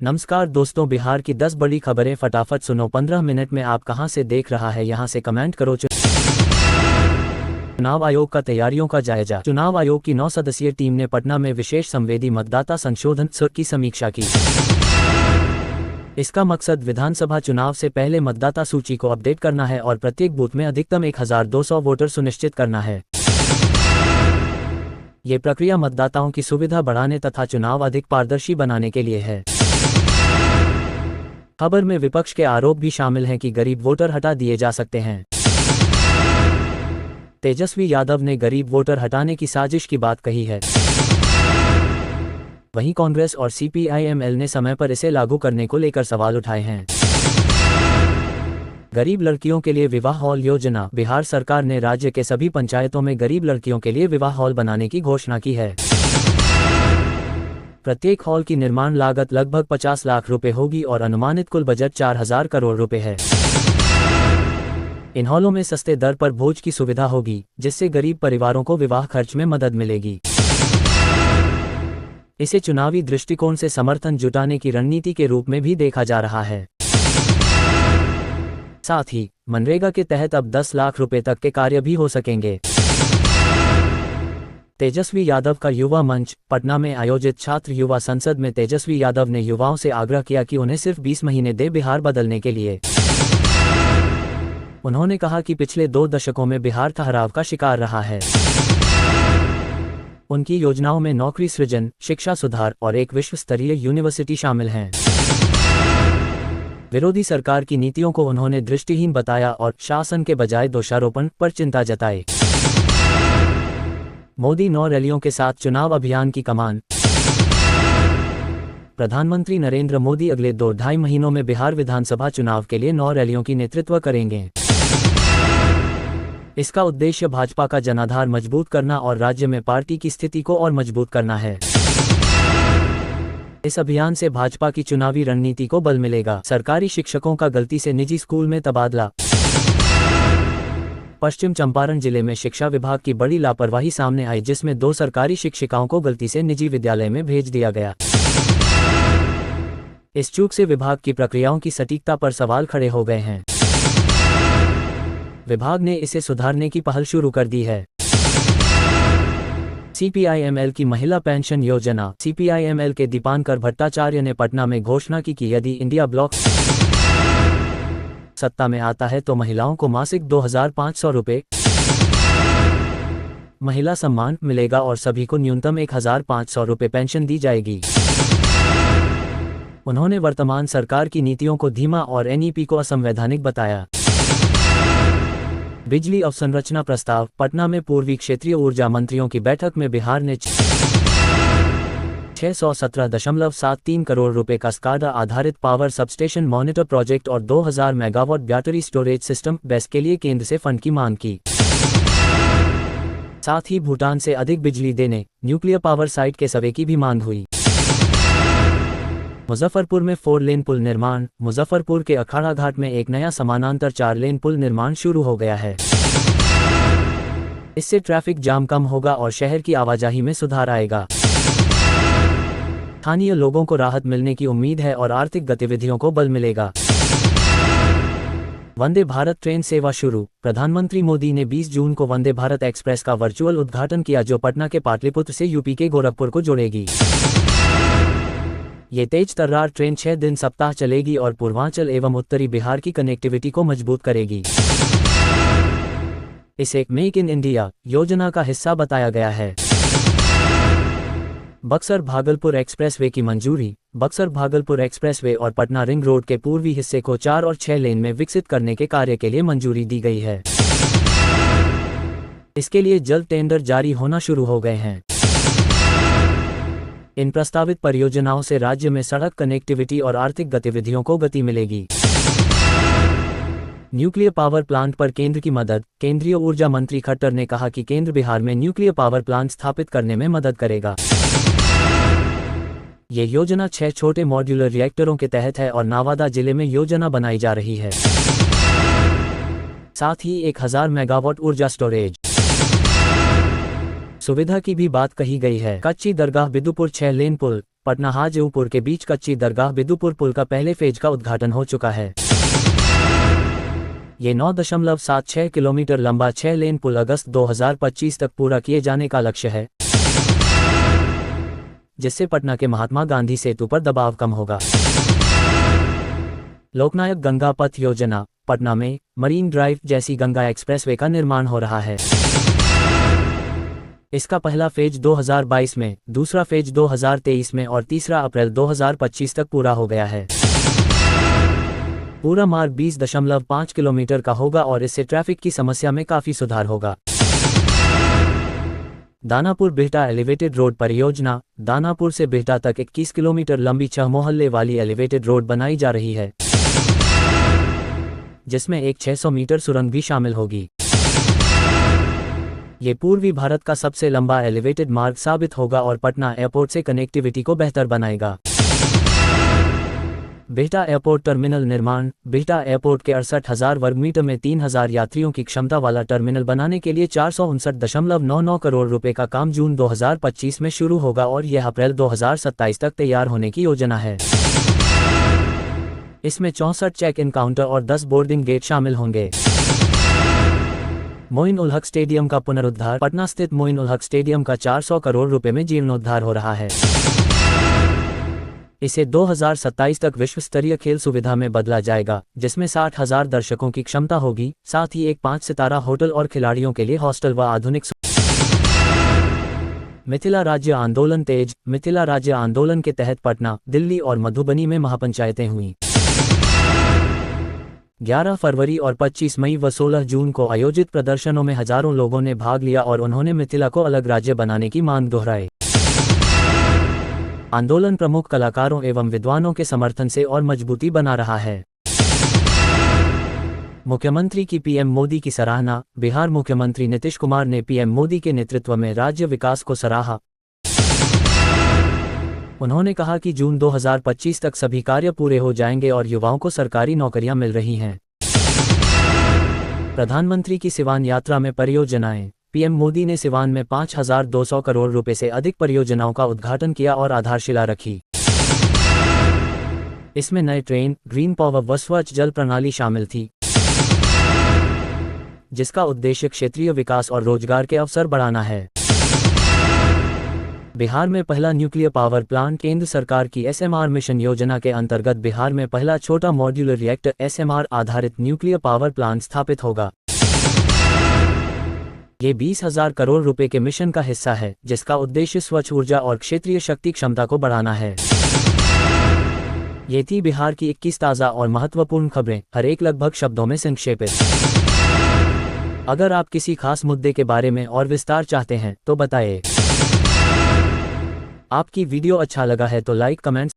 नमस्कार दोस्तों, बिहार की 10 बड़ी खबरें फटाफट सुनो। 15 मिनट में आप कहां से देख रहा है यहां से कमेंट करो। चुनाव आयोग का तैयारियों का जायजा। चुनाव आयोग की 9 सदस्यीय टीम ने पटना में विशेष संवेदी मतदाता संशोधन सत्र की समीक्षा की। इसका मकसद विधानसभा चुनाव से पहले मतदाता सूची को अपडेट करना है और प्रत्येक बूथ में अधिकतम 1200 वोटर सुनिश्चित करना है। ये प्रक्रिया मतदाताओं की सुविधा बढ़ाने तथा चुनाव अधिक पारदर्शी बनाने के लिए है। खबर में विपक्ष के आरोप भी शामिल हैं कि गरीब वोटर हटा दिए जा सकते हैं। तेजस्वी यादव ने गरीब वोटर हटाने की साजिश की बात कही है। वहीं कांग्रेस और CPI-ML ने समय पर इसे लागू करने को लेकर सवाल उठाए हैं। गरीब लड़कियों के लिए विवाह हॉल योजना। बिहार सरकार ने राज्य के सभी पंचायतों में गरीब लड़कियों के लिए विवाह हॉल बनाने की घोषणा की है। प्रत्येक हॉल की निर्माण लागत लगभग 50 लाख रुपए होगी और अनुमानित कुल बजट 4000 करोड़ रुपए है। इन हॉलों में सस्ते दर पर भोज की सुविधा होगी, जिससे गरीब परिवारों को विवाह खर्च में मदद मिलेगी। इसे चुनावी दृष्टिकोण से समर्थन जुटाने की रणनीति के रूप में भी देखा जा रहा है। साथ ही मनरेगा के तहत अब 10 लाख रुपए तक के कार्य भी हो सकेंगे। तेजस्वी यादव का युवा मंच। पटना में आयोजित छात्र युवा संसद में तेजस्वी यादव ने युवाओं से आग्रह किया कि उन्हें सिर्फ 20 महीने दे बिहार बदलने के लिए। उन्होंने कहा कि पिछले 2 दशकों में बिहार ठहराव का शिकार रहा है। उनकी योजनाओं में नौकरी सृजन, शिक्षा सुधार और एक विश्व स्तरीय यूनिवर्सिटी शामिल हैं। विरोधी सरकार की नीतियों को उन्होंने दृष्टिहीन बताया और शासन के बजाय दोषारोपण पर चिंता जताई। मोदी 9 रैलियों के साथ चुनाव अभियान की कमान। प्रधानमंत्री नरेंद्र मोदी अगले 2-2.5 महीनों में बिहार विधानसभा चुनाव के लिए 9 रैलियों की नेतृत्व करेंगे। इसका उद्देश्य भाजपा का जनाधार मजबूत करना और राज्य में पार्टी की स्थिति को और मजबूत करना है। इस अभियान से भाजपा की चुनावी रणनीति को बल मिलेगा। सरकारी शिक्षकों का गलती से निजी स्कूल में तबादला। पश्चिम चंपारण जिले में शिक्षा विभाग की बड़ी लापरवाही सामने आई, जिसमें 2 सरकारी शिक्षिकाओं को गलती से निजी विद्यालय में भेज दिया गया। इस चूक से विभाग की प्रक्रियाओं की सटीकता पर सवाल खड़े हो गए हैं। विभाग ने इसे सुधारने की पहल शुरू कर दी है। CPI-ML की महिला पेंशन योजना। CPI-ML के दीपांकर भट्टाचार्य ने पटना में घोषणा की कि यदि इंडिया ब्लॉक सत्ता में आता है तो महिलाओं को मासिक 2500 रुपये महिला सम्मान मिलेगा और सभी को न्यूनतम 1500 रुपये पेंशन दी जाएगी। उन्होंने वर्तमान सरकार की नीतियों को धीमा और NEP को असंवैधानिक बताया। बिजली अवसंरचना प्रस्ताव। पटना में पूर्वी क्षेत्रीय ऊर्जा मंत्रियों की बैठक में बिहार ने 617.73 करोड़ रुपए का स्काडा आधारित पावर सबस्टेशन मॉनिटर प्रोजेक्ट और 2000 megawatt battery storage system base के लिए केंद्र से फंड की मांग की। साथ ही भूटान से अधिक बिजली देने, न्यूक्लियर पावर साइट के सर्वे की भी मांग हुई। मुजफ्फरपुर में 4 लेन पुल निर्माण। मुजफ्फरपुर के अखाड़ा घाट में एक नया समानांतर 4 लेन पुल निर्माण शुरू हो गया है। इससे ट्रैफिक जाम कम होगा और शहर की आवाजाही में सुधार आएगा। स्थानीय लोगों को राहत मिलने की उम्मीद है और आर्थिक गतिविधियों को बल मिलेगा। वंदे भारत ट्रेन सेवा शुरू। प्रधानमंत्री मोदी ने 20 जून को वंदे भारत एक्सप्रेस का वर्चुअल उद्घाटन किया, जो पटना के पाटलिपुत्र से यूपी के गोरखपुर को जोड़ेगी। ये तेज तर्रार ट्रेन 6 दिन सप्ताह चलेगी और पूर्वांचल एवं उत्तरी बिहार की कनेक्टिविटी को मजबूत करेगी। इसे मेक इन इंडिया योजना का हिस्सा बताया गया है। बक्सर भागलपुर एक्सप्रेसवे की मंजूरी। बक्सर भागलपुर एक्सप्रेसवे और पटना रिंग रोड के पूर्वी हिस्से को 4 और 6 लेन में विकसित करने के कार्य के लिए मंजूरी दी गई है। इसके लिए जल्द टेंडर जारी होना शुरू हो गए हैं। इन प्रस्तावित परियोजनाओं से राज्य में सड़क कनेक्टिविटी और आर्थिक गतिविधियों को गति मिलेगी। न्यूक्लियर पावर प्लांट पर केंद्र की मदद। केंद्रीय ऊर्जा मंत्री खट्टर ने कहा कि केंद्र बिहार में न्यूक्लियर पावर प्लांट स्थापित करने में मदद करेगा। ये योजना 6 छोटे मॉड्यूलर रिएक्टरों के तहत है और नवादा जिले में योजना बनाई जा रही है। साथ ही 1000 मेगावाट ऊर्जा स्टोरेज सुविधा की भी बात कही गई है। कच्ची दरगाह बिदुपुर 6 लेन पुल। पटना हाजीपुर के बीच कच्ची दरगाह बिदुपुर पुल का पहले फेज का उद्घाटन हो चुका है। ये 9.76 किलोमीटर लंबा 6 लेन पुल अगस्त 2025 तक पूरा किए जाने का लक्ष्य है, जिससे पटना के महात्मा गांधी सेतु पर दबाव कम होगा। लोकनायक गंगा पथ योजना, पटना में मरीन ड्राइव जैसी गंगा एक्सप्रेसवे का निर्माण हो रहा है। इसका पहला फेज 2022 में, दूसरा फेज 2023 में और तीसरा अप्रैल 2025 तक पूरा हो गया है। पूरा मार्ग 20.5 किलोमीटर का होगा और इससे ट्रैफिक की समस्या में काफी सुधार होगा। दानापुर बिहटा एलिवेटेड रोड परियोजना, दानापुर से बिहटा तक 21 किलोमीटर लंबी 6 मोहल्ले वाली एलिवेटेड रोड बनाई जा रही है, जिसमें एक 600 मीटर सुरंग भी शामिल होगी। ये पूर्वी भारत का सबसे लंबा एलिवेटेड मार्ग साबित होगा और पटना एयरपोर्ट से कनेक्टिविटी को बेहतर बनाएगा। बिहटा एयरपोर्ट टर्मिनल निर्माण, बिहटा एयरपोर्ट के 68,000 वर्ग मीटर में 3,000 यात्रियों की क्षमता वाला टर्मिनल बनाने के लिए 459.99 करोड़ रुपए का काम जून 2025 में शुरू होगा और यह अप्रैल 2027 तक तैयार होने की योजना है। इसमें 64 चेक इन काउंटर और 10 बोर्डिंग गेट शामिल होंगे। मोइन उल हक स्टेडियम का पुनरुद्धार, पटना स्थित मोइन उल हक स्टेडियम का 400 करोड़ रुपए में जीर्णोद्धार हो रहा है। इसे 2027 तक विश्व स्तरीय खेल सुविधा में बदला जाएगा, जिसमें 60,000 दर्शकों की क्षमता होगी, साथ ही एक 5 सितारा होटल और खिलाड़ियों के लिए हॉस्टल व आधुनिक। मिथिला राज्य आंदोलन तेज, मिथिला राज्य आंदोलन के तहत पटना, दिल्ली और मधुबनी में महापंचायतें हुईं। 11 फरवरी और 25 मई व 16 जून को आयोजित प्रदर्शनों में हजारों लोगों ने भाग लिया और उन्होंने मिथिला को अलग राज्य बनाने की मांग दोहराई। आंदोलन प्रमुख कलाकारों एवं विद्वानों के समर्थन से और मजबूती बना रहा है। मुख्यमंत्री की पीएम मोदी की सराहना, बिहार मुख्यमंत्री नीतीश कुमार ने पीएम मोदी के नेतृत्व में राज्य विकास को सराहा। उन्होंने कहा कि जून 2025 तक सभी कार्य पूरे हो जाएंगे और युवाओं को सरकारी नौकरियां मिल रही हैं। प्रधानमंत्री की सिवान यात्रा में परियोजनाएं, पीएम मोदी ने सिवान में 5,200 करोड़ रुपए से अधिक परियोजनाओं का उद्घाटन किया और आधारशिला रखी। इसमें नए ट्रेन, ग्रीन पावर व स्वच्छ जल प्रणाली शामिल थी, जिसका उद्देश्य क्षेत्रीय विकास और रोजगार के अवसर बढ़ाना है। बिहार में पहला न्यूक्लियर पावर प्लांट, केंद्र सरकार की एसएमआर मिशन योजना के अंतर्गत बिहार में पहला छोटा मॉड्यूलर रिएक्टर एसएमआर आधारित न्यूक्लियर पावर प्लांट स्थापित होगा। ये 20,000 करोड़ रुपए के मिशन का हिस्सा है, जिसका उद्देश्य स्वच्छ ऊर्जा और क्षेत्रीय शक्ति क्षमता को बढ़ाना है। ये थी बिहार की 21 ताज़ा और महत्वपूर्ण खबरें, हर एक लगभग शब्दों में संक्षेपित। अगर आप किसी खास मुद्दे के बारे में और विस्तार चाहते हैं तो बताएं। आपकी वीडियो अच्छा लगा है तो लाइक, कमेंट